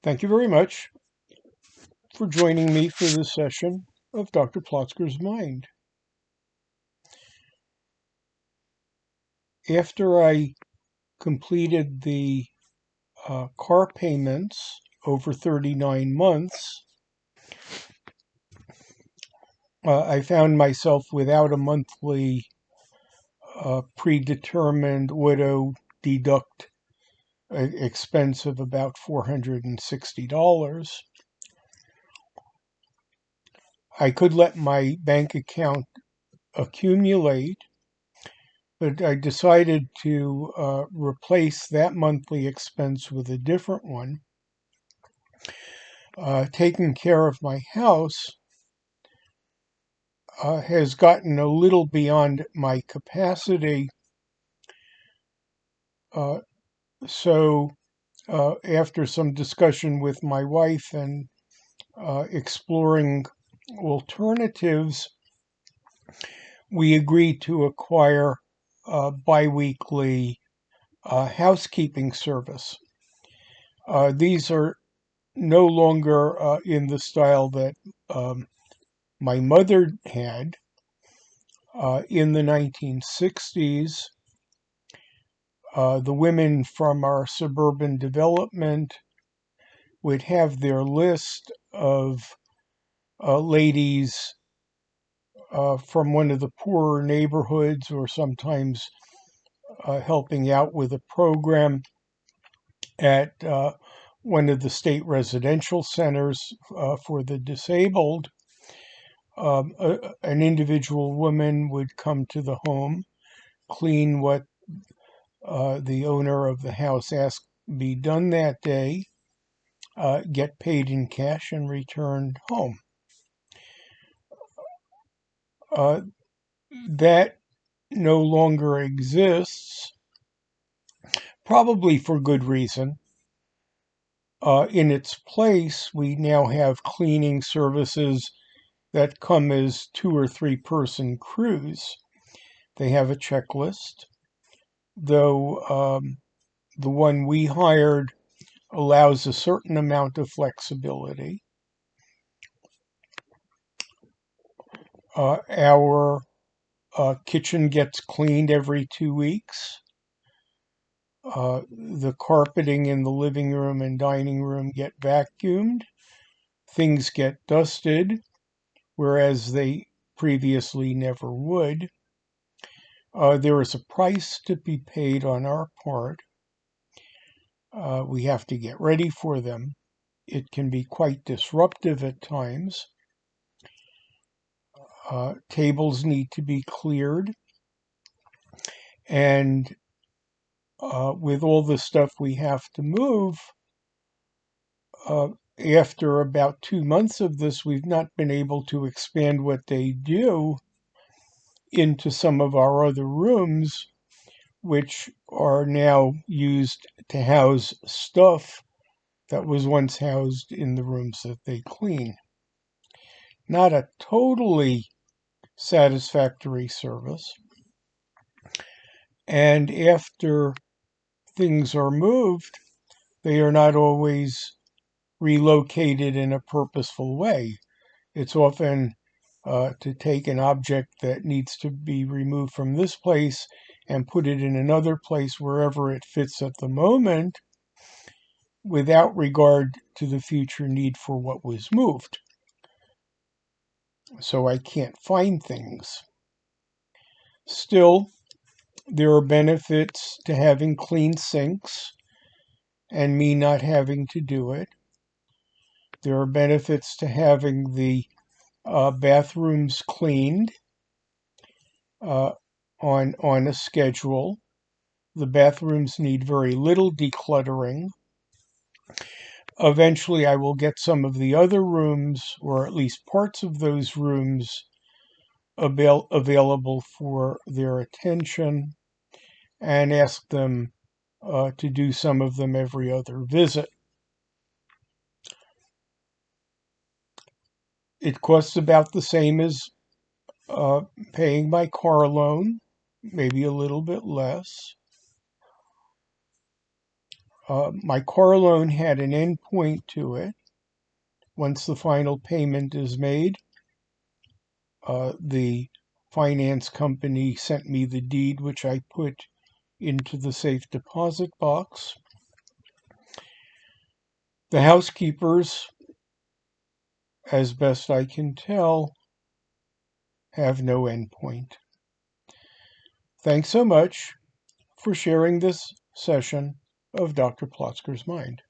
Thank you very much for joining me for this session of Dr. Plotzker's Mind. After I completed the car payments over 39 months, I found myself without a monthly predetermined auto deduct expense of about $460. I could let my bank account accumulate, but I decided to replace that monthly expense with a different one. Taking care of my house has gotten a little beyond my capacity. Uh, so after some discussion with my wife and exploring alternatives, we agreed to acquire a biweekly housekeeping service. These are no longer in the style that my mother had. In the 1960s, the women from our suburban development would have their list of ladies from one of the poorer neighborhoods, or sometimes helping out with a program at one of the state residential centers for the disabled. An individual woman would come to the home, clean what the owner of the house asked be done that day, get paid in cash, and return home. That no longer exists, probably for good reason. In its place, we now have cleaning services that come as 2 or 3 person crews. They have a checklist, though the one we hired allows a certain amount of flexibility. Our kitchen gets cleaned every 2 weeks. The carpeting in the living room and dining room get vacuumed. Things get dusted, whereas they previously never would. There is a price to be paid on our part. We have to get ready for them. It can be quite disruptive at times. Tables need to be cleared. And with all the stuff we have to move, after about 2 months of this, we've not been able to expand what they do into some of our other rooms, which are now used to house stuff that was once housed in the rooms that they clean. Not a totally satisfactory service. And after things are moved, they are not always relocated in a purposeful way. It's often to take an object that needs to be removed from this place and put it in another place wherever it fits at the moment, without regard to the future need for what was moved. So I can't find things. Still, there are benefits to having clean sinks and me not having to do it. There are benefits to having the bathrooms cleaned on a schedule. The bathrooms need very little decluttering. Eventually, I will get some of the other rooms, or at least parts of those rooms, available for their attention, and ask them to do some of them every other visit. It costs about the same as paying my car loan, maybe a little bit less. My car loan had an endpoint to it. Once the final payment is made, the finance company sent me the deed, which I put into the safe deposit box. The housekeepers, as best I can tell, have no endpoint. Thanks so much for sharing this session of Dr. Plotzker's Mind.